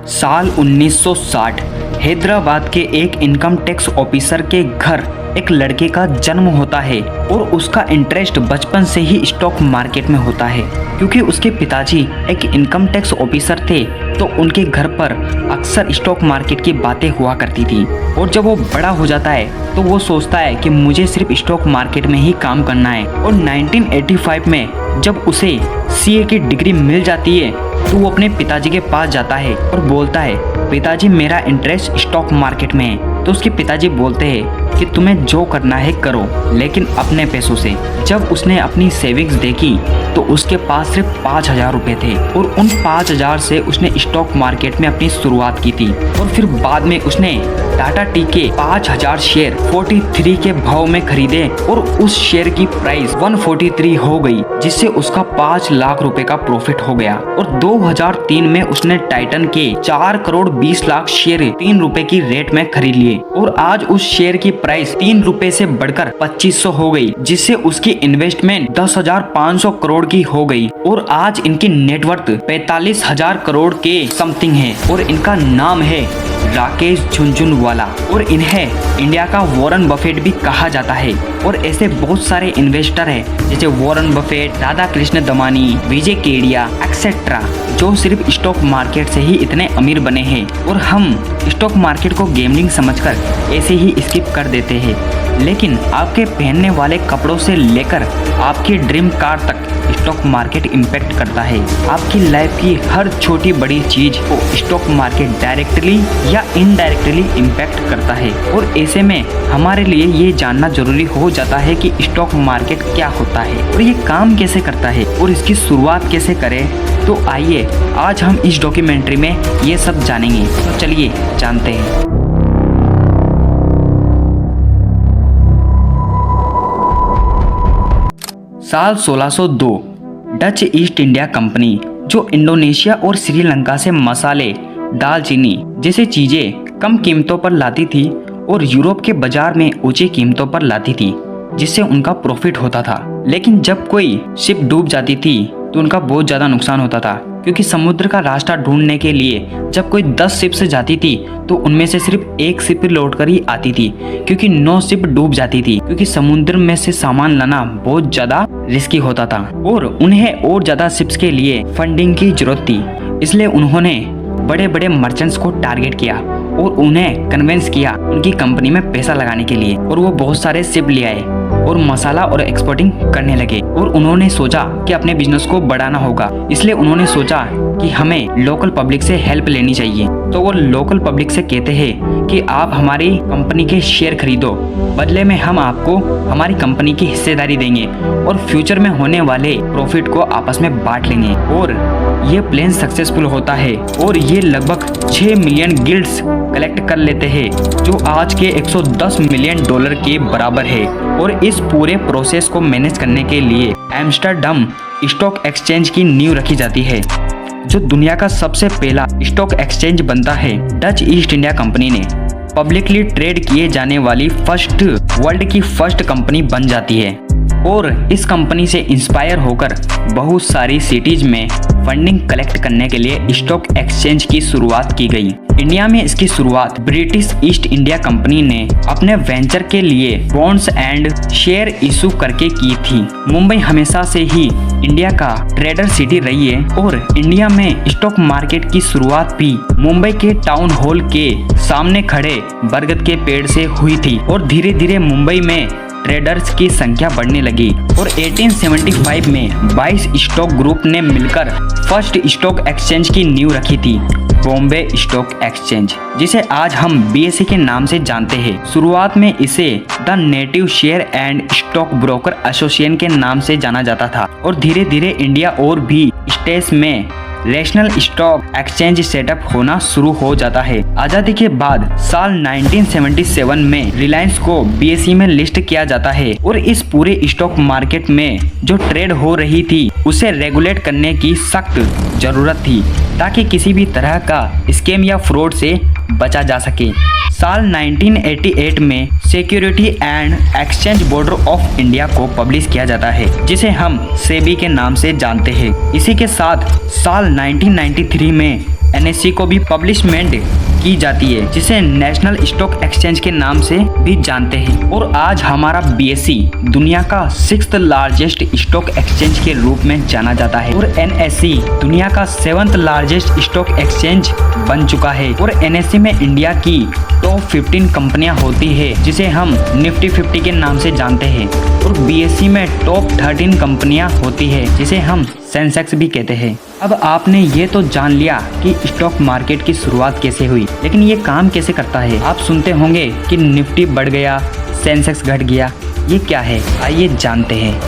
साल 1960 हैदराबाद के एक इनकम टैक्स ऑफिसर के घर एक लड़के का जन्म होता है और उसका इंटरेस्ट बचपन से ही स्टॉक मार्केट में होता है। क्योंकि उसके पिताजी एक इनकम टैक्स ऑफिसर थे तो उनके घर पर अक्सर स्टॉक मार्केट की बातें हुआ करती थी। और जब वो बड़ा हो जाता है तो वो सोचता है कि मुझे सिर्फ स्टॉक मार्केट में ही काम करना है। और 1985 में जब उसे सीए की डिग्री मिल जाती है तो वो अपने पिताजी के पास जाता है और बोलता है, पिताजी मेरा इंटरेस्ट स्टॉक मार्केट में है। तो उसके पिताजी बोलते हैं कि तुम्हें जो करना है करो, लेकिन अपने पैसों से। जब उसने अपनी सेविंग्स देखी तो उसके पास सिर्फ 5,000 रुपए थे और उन 5,000 से उसने स्टॉक मार्केट में अपनी शुरुआत की थी। और फिर बाद में उसने टाटा टी के 5,000 शेयर 43 के भाव में खरीदे और उस शेयर की प्राइस 143 हो गई, जिससे उसका 5 लाख रुपए का प्रॉफिट हो गया। और 2003 में उसने टाइटन के 4 करोड़ 20 लाख शेयर 3 रुपए की रेट में खरीद लिए और आज उस शेयर की प्राइस 3 रुपए से बढ़कर 2500 हो गई, जिससे उसकी इन्वेस्टमेंट 10,500 करोड़ की हो गई। और आज इनकी नेटवर्थ 45,000 करोड़ के समथिंग है और इनका नाम है राकेश झुनझुनवाला और इन्हें इंडिया का वॉरेन बफेट भी कहा जाता है। और ऐसे बहुत सारे इन्वेस्टर हैं जैसे वॉरेन बफेट, राधा कृष्ण दमानी, विजय केडिया एक्सेट्रा, जो सिर्फ स्टॉक मार्केट से ही इतने अमीर बने हैं। और हम स्टॉक मार्केट को गेमलिंग समझकर ऐसे ही स्किप कर देते हैं, लेकिन आपके पहनने वाले कपड़ों से लेकर आपकी ड्रीम कार तक स्टॉक मार्केट इम्पैक्ट करता है। आपकी लाइफ की हर छोटी बड़ी चीज को स्टॉक मार्केट डायरेक्टली या इनडायरेक्टली इम्पैक्ट करता है। और ऐसे में हमारे लिए ये जानना जरूरी हो जाता है कि स्टॉक मार्केट क्या होता है और ये काम कैसे करता है और इसकी शुरुआत कैसे करें। तो आइए आज हम इस डॉक्यूमेंट्री में ये सब जानेंगे। तो चलिए जानते हैं। साल 1602 डच ईस्ट इंडिया कंपनी, जो इंडोनेशिया और श्रीलंका से मसाले, दालचीनी जैसी चीजें कम कीमतों पर लाती थी और यूरोप के बाजार में ऊंची कीमतों पर लाती थी, जिससे उनका प्रॉफिट होता था। लेकिन जब कोई शिप डूब जाती थी तो उनका बहुत ज्यादा नुकसान होता था, क्योंकि समुद्र का रास्ता ढूंढने के लिए जब कोई 10 शिप से जाती थी तो उनमें से सिर्फ एक शिप लौट कर ही आती थी, क्योंकि 9 शिप डूब जाती थी। क्योंकि समुद्र में से सामान लाना बहुत ज्यादा रिस्की होता था और उन्हें और ज्यादा शिप्स के लिए फंडिंग की जरूरत थी। इसलिए उन्होंने बड़े बड़े मर्चेंट्स को टारगेट किया और उन्हें कन्विंस किया उनकी कंपनी में पैसा लगाने के लिए। और वो बहुत सारे शिप ले आए और मसाला और एक्सपोर्टिंग करने लगे। और उन्होंने सोचा कि अपने बिजनेस को बढ़ाना होगा, इसलिए उन्होंने सोचा कि हमें लोकल पब्लिक से हेल्प लेनी चाहिए। तो वो लोकल पब्लिक से कहते हैं कि आप हमारी कंपनी के शेयर खरीदो, बदले में हम आपको हमारी कंपनी की हिस्सेदारी देंगे और फ्यूचर में होने वाले प्रॉफिट को आपस में बांट लेंगे। और ये प्लान सक्सेसफुल होता है और ये लगभग 6 मिलियन गिल्ड्स कलेक्ट कर लेते हैं, जो आज के 110 मिलियन डॉलर के बराबर है। और इस पूरे प्रोसेस को मैनेज करने के लिए एम्स्टर्डम स्टॉक एक्सचेंज की नींव रखी जाती है, जो दुनिया का सबसे पहला स्टॉक एक्सचेंज बनता है। डच ईस्ट इंडिया कंपनी ने पब्लिकली ट्रेड किए जाने वाली वर्ल्ड की फर्स्ट कंपनी बन जाती है। और इस कंपनी से इंस्पायर होकर बहुत सारी सिटीज में फंडिंग कलेक्ट करने के लिए स्टॉक एक्सचेंज की शुरुआत की गई। इंडिया में इसकी शुरुआत ब्रिटिश ईस्ट इंडिया कंपनी ने अपने वेंचर के लिए बॉन्ड्स एंड शेयर इशू करके की थी। मुंबई हमेशा से ही इंडिया का ट्रेडर सिटी रही है और इंडिया में स्टॉक मार्केट की शुरुआत भी मुंबई के टाउन हॉल के सामने खड़े बरगद के पेड़ से हुई थी। और धीरे धीरे मुंबई में ट्रेडर्स की संख्या बढ़ने लगी और 1875 में 22 स्टॉक ग्रुप ने मिलकर फर्स्ट स्टॉक एक्सचेंज की नींव रखी थी, बॉम्बे स्टॉक एक्सचेंज, जिसे आज हम बीएसई के नाम से जानते हैं। शुरुआत में इसे the native share and stock broker association के नाम से जाना जाता था और धीरे धीरे इंडिया और भी स्टेट्स में नेशनल स्टॉक एक्सचेंज सेटअप होना शुरू हो जाता है। आजादी के बाद साल 1977 में रिलायंस को बीएसई में लिस्ट किया जाता है और इस पूरे स्टॉक मार्केट में जो ट्रेड हो रही थी उसे रेगुलेट करने की सख्त जरूरत थी, ताकि किसी भी तरह का स्कैम या फ्रॉड से बचा जा सके। साल 1988 में security and exchange board of India को पब्लिश किया जाता है, जिसे हम सेबी के नाम से जानते हैं। इसी के साथ साल 1993 में NSE को भी पब्लिशमेंट की जाती है, जिसे नेशनल स्टॉक एक्सचेंज के नाम से भी जानते हैं। और आज हमारा BSE दुनिया का 6th लार्जेस्ट स्टॉक एक्सचेंज के रूप में जाना जाता है और NSE दुनिया का 7th लार्जेस्ट स्टॉक एक्सचेंज बन चुका है। और NSE में इंडिया की टॉप 15 कंपनियां होती है, जिसे हम निफ्टी 50 के नाम से जानते हैं। और BSE में टॉप 13 कंपनियां होती है, जिसे हम सेंसेक्स भी कहते हैं। अब आपने ये तो जान लिया कि स्टॉक मार्केट की शुरुआत कैसे हुई, लेकिन ये काम कैसे करता है। आप सुनते होंगे कि निफ्टी बढ़ गया, सेंसेक्स घट गया, ये क्या है, आइए जानते हैं।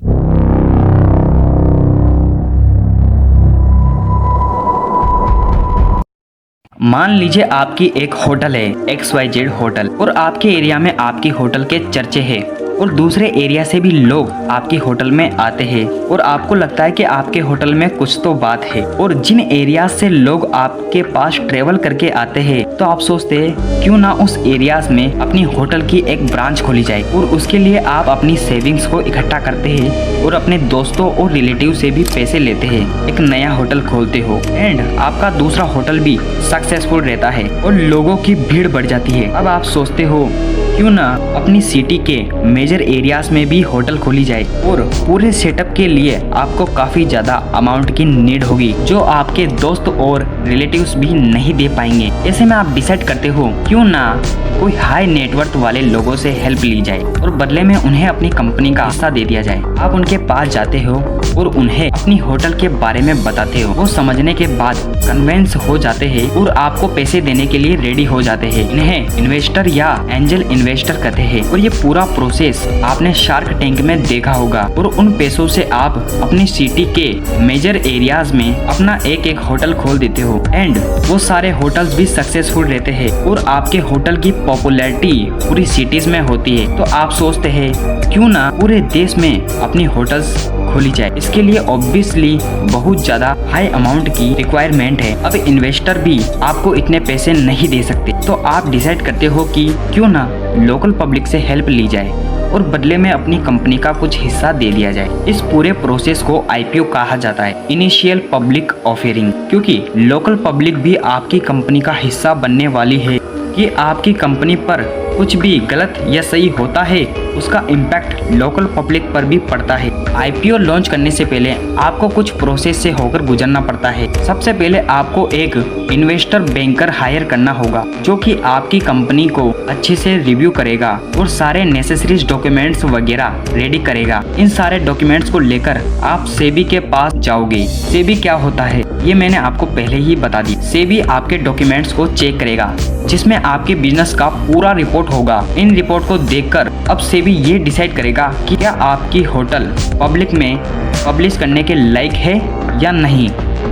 मान लीजिए आपकी एक होटल है, XYZ होटल, और आपके एरिया में आपकी होटल के चर्चे हैं और दूसरे एरिया से भी लोग आपकी होटल में आते हैं और आपको लगता है कि आपके होटल में कुछ तो बात है। और जिन एरिया से लोग आपके पास ट्रेवल करके आते हैं, तो आप सोचते हैं क्यों ना उस एरियाज में अपनी होटल की एक ब्रांच खोली जाए। और उसके लिए आप अपनी सेविंग्स को इकट्ठा करते हैं और अपने दोस्तों और रिलेटिव से भी पैसे लेते हैं, एक नया होटल खोलते हो एंड आपका दूसरा होटल भी सक्सेसफुल रहता है और लोगों की भीड़ बढ़ जाती है। अब आप सोचते हो क्यों ना अपनी सिटी के मेजर एरियाज में भी होटल खोली जाए और पूरे सेटअप के लिए आपको काफी ज्यादा अमाउंट की नीड होगी, जो आपके दोस्त और रिलेटिव्स भी नहीं दे पाएंगे। ऐसे में आप डिसाइड करते हो क्यों ना कोई हाई नेटवर्थ वाले लोगों से हेल्प ली जाए और बदले में उन्हें अपनी कंपनी का हिस्सा दे दिया जाए। आप उनके पास जाते हो और उन्हें अपनी होटल के बारे में बताते हो। वो समझने के बाद कन्विंस हो जाते हैं और आपको पैसे देने के लिए रेडी हो जाते हैं। इन्हें इन्वेस्टर या एंजल इन्वेस्टर कहते हैं और ये पूरा प्रोसेस आपने शार्क टैंक में देखा होगा। और उन पैसों से आप अपनी सिटी के मेजर एरियाज में अपना एक होटल खोल देते हो एंड वो सारे होटल्स भी सक्सेसफुल रहते हैं और आपके होटल की पॉपुलैरिटी पूरी सिटीज में होती है। तो आप सोचते हैं क्यों ना पूरे देश में अपनी होटल्स खोली जाए। इसके लिए ऑब्वियसली बहुत ज्यादा हाई अमाउंट की रिक्वायरमेंट है। अब इन्वेस्टर भी आपको इतने पैसे नहीं दे सकते, तो आप डिसाइड करते हो कि क्यों ना लोकल पब्लिक से हेल्प ली जाए और बदले में अपनी कंपनी का कुछ हिस्सा दे दिया जाए। इस पूरे प्रोसेस को IPO कहा जाता है, इनिशियल पब्लिक ऑफरिंग, क्योंकि लोकल पब्लिक भी आपकी कंपनी का हिस्सा बनने वाली है कि आपकी कंपनी पर कुछ भी गलत या सही होता है उसका इम्पैक्ट लोकल पब्लिक पर भी पड़ता है। IPO लॉन्च करने से पहले आपको कुछ प्रोसेस से होकर गुजरना पड़ता है। सबसे पहले आपको एक इन्वेस्टर बैंकर हायर करना होगा, जो कि आपकी कंपनी को अच्छे से रिव्यू करेगा और सारे नेसेसरी डॉक्यूमेंट्स वगैरह रेडी करेगा। इन सारे डॉक्यूमेंट्स को लेकर आप सेबी के पास जाओगे। सेबी क्या होता है ये मैंने आपको पहले ही बता दी। सेबी आपके डॉक्यूमेंट्स को चेक करेगा, जिसमें आपके बिजनेस का पूरा रिपोर्ट होगा। इन रिपोर्ट को देखकर अब सेबी ये डिसाइड करेगा कि क्या आपकी होटल पब्लिक में पब्लिश करने के लायक है या नहीं।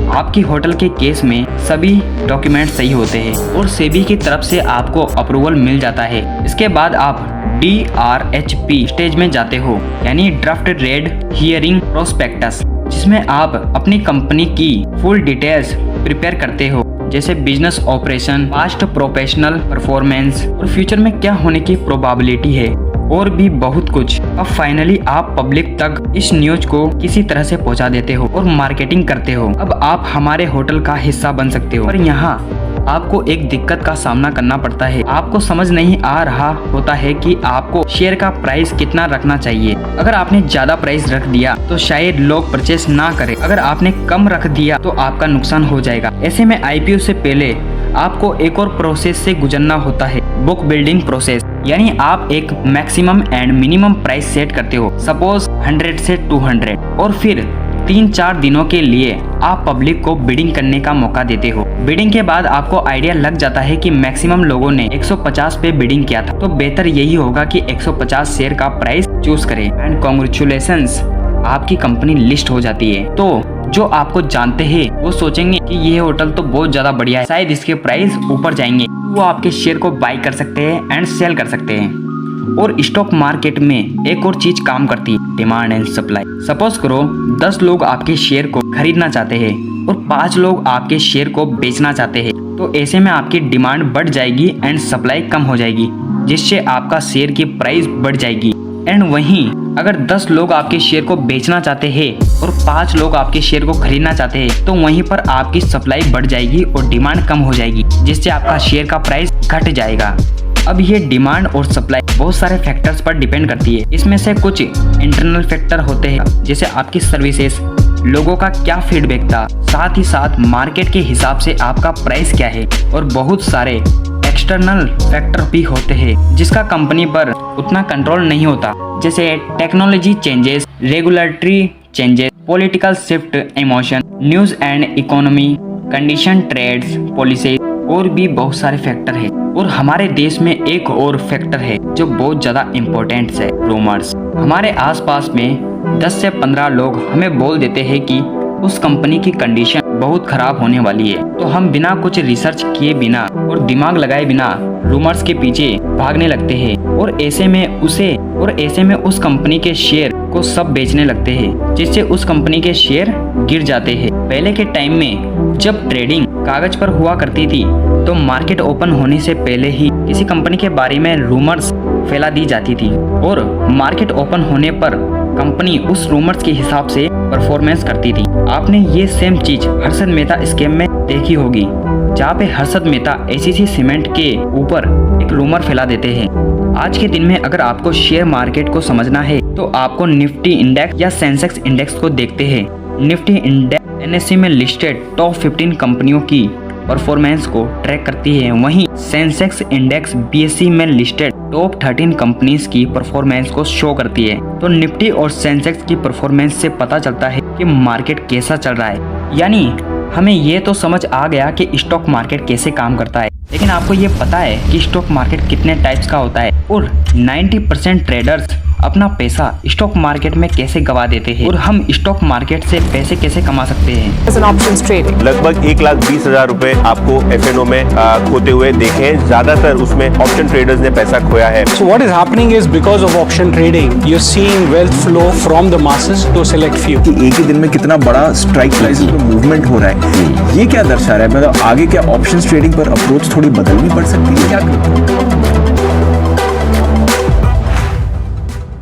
आपकी होटल के केस में सभी डॉक्यूमेंट सही होते हैं और सेबी की तरफ से आपको अप्रूवल मिल जाता है। इसके बाद आप DRHP स्टेज में जाते हो, यानी ड्राफ्ट रेड हियरिंग प्रोस्पेक्टस, जिसमें आप अपनी कंपनी की फुल डिटेल्स प्रिपेयर करते हो, जैसे business operation, past professional performance और फ्यूचर में क्या होने की प्रोबेबिलिटी है और भी बहुत कुछ। अब फाइनली आप पब्लिक तक इस न्यूज को किसी तरह से पहुंचा देते हो और मार्केटिंग करते हो। अब आप हमारे होटल का हिस्सा बन सकते हो। पर यहाँ आपको एक दिक्कत का सामना करना पड़ता है। आपको समझ नहीं आ रहा होता है कि आपको शेयर का प्राइस कितना रखना चाहिए। अगर आपने ज्यादा प्राइस रख दिया तो शायद लोग परचेस ना करें। अगर आपने कम रख दिया तो आपका नुकसान हो जाएगा। ऐसे में IPO से पहले आपको एक और प्रोसेस से गुजरना होता है, बुक बिल्डिंग प्रोसेस, यानी आप एक maximum and minimum price set करते हो, सपोज 100 से 200, और फिर 3-4 दिनों के लिए आप पब्लिक को बिडिंग करने का मौका देते हो। बिडिंग के बाद आपको आइडिया लग जाता है कि मैक्सिमम लोगों ने 150 पे बिडिंग किया था, तो बेहतर यही होगा कि 150 शेयर का प्राइस चूज करें एंड कॉन्ग्रेचुलेशंस, आपकी कंपनी लिस्ट हो जाती है। तो जो आपको जानते हैं वो सोचेंगे कि ये होटल तो बहुत ज्यादा बढ़िया है, शायद इसके प्राइस ऊपर जाएंगे, वो आपके शेयर को बाय कर सकते हैं एंड सेल कर सकते हैं। और स्टॉक मार्केट में एक और चीज काम करती है, डिमांड एंड सप्लाई। सपोज करो 10 लोग आपके शेयर को खरीदना चाहते हैं और 5 लोग आपके शेयर को बेचना चाहते हैं, तो ऐसे में आपकी डिमांड बढ़ जाएगी एंड सप्लाई कम हो जाएगी, जिससे आपका शेयर की प्राइस बढ़ जाएगी एंड वहीं अगर 10 लोग आपके शेयर को बेचना चाहते हैं और 5 लोग आपके शेयर को खरीदना चाहते हैं तो वहीं पर आपकी सप्लाई बढ़ जाएगी और डिमांड कम हो जाएगी, जिससे आपका शेयर का प्राइस घट जाएगा। अब ये डिमांड और सप्लाई बहुत सारे फैक्टर्स पर डिपेंड करती है। इसमें से कुछ इंटरनल फैक्टर होते हैं, जैसे आपकी सर्विसेज, लोगों का क्या फीडबैक था, साथ ही साथ मार्केट के हिसाब से आपका प्राइस क्या है, और बहुत सारे एक्सटर्नल फैक्टर भी होते हैं जिसका कंपनी पर उतना कंट्रोल नहीं होता, जैसे technology changes, regulatory changes, political shift, emotion, news and economy condition, trades, policy और भी बहुत सारे फैक्टर है। और हमारे देश में एक और फैक्टर है जो बहुत ज़्यादा इम्पोर्टेंट है, रूमर्स। हमारे आसपास में 10 से 15 लोग हमें बोल देते हैं कि उस कंपनी की कंडीशन बहुत खराब होने वाली है, तो हम बिना कुछ रिसर्च किए बिना और दिमाग लगाए बिना रूमर्स के पीछे भागने लगते हैं और ऐसे में उस कंपनी के शेयर को सब बेचने लगते हैं, जिससे उस कंपनी के शेयर गिर जाते हैं। पहले के टाइम में जब ट्रेडिंग कागज पर हुआ करती थी तो मार्केट ओपन होने से पहले ही किसी कंपनी के बारे में रूमर्स फैला दी जाती थी और मार्केट ओपन होने पर कंपनी उस रूमर्स के हिसाब से परफॉर्मेंस करती थी। आपने ये सेम चीज हर्षद मेहता स्कैम में देखी होगी, जहाँ पे हर्षद मेहता एसीसी सीमेंट के ऊपर एक रूमर फैला देते हैं। आज के दिन में अगर आपको शेयर मार्केट को समझना है तो आपको निफ्टी इंडेक्स या सेंसेक्स इंडेक्स को देखते हैं। निफ्टी इंडेक्स एनएससी में लिस्टेड टॉप 15 कंपनियों की परफॉर्मेंस को ट्रैक करती है, वहीं सेंसेक्स इंडेक्स बीएसई में लिस्टेड टॉप 13 कंपनीज की परफॉर्मेंस को शो करती है। तो निफ्टी और सेंसेक्स की परफॉर्मेंस से पता चलता है कि मार्केट कैसा चल रहा है। यानी हमें ये तो समझ आ गया कि स्टॉक मार्केट कैसे काम करता है, लेकिन आपको ये पता है कि स्टॉक मार्केट कितने टाइप्स का होता है और 90% ट्रेडर्स अपना पैसा स्टॉक मार्केट में कैसे गवा देते हैं और हम स्टॉक मार्केट से पैसे कैसे कमा सकते हैं। लगभग 1,20,000 रुपए आपको FNO में खोते हुए देखे, ज्यादातर उसमें ऑप्शन ट्रेडर्स ने पैसा खोया है। So what is happening is because of option trading, you're seeing wealth flow from the masses to select few. कि एक ही दिन में कितना बड़ा स्ट्राइक प्राइस में मूवमेंट हो रहा है, ये क्या दर्शा रहा है? मतलब आगे क्या ऑप्शंस ट्रेडिंग पर अप्रोच थोड़ी बदलनी पड़ सकती है क्या?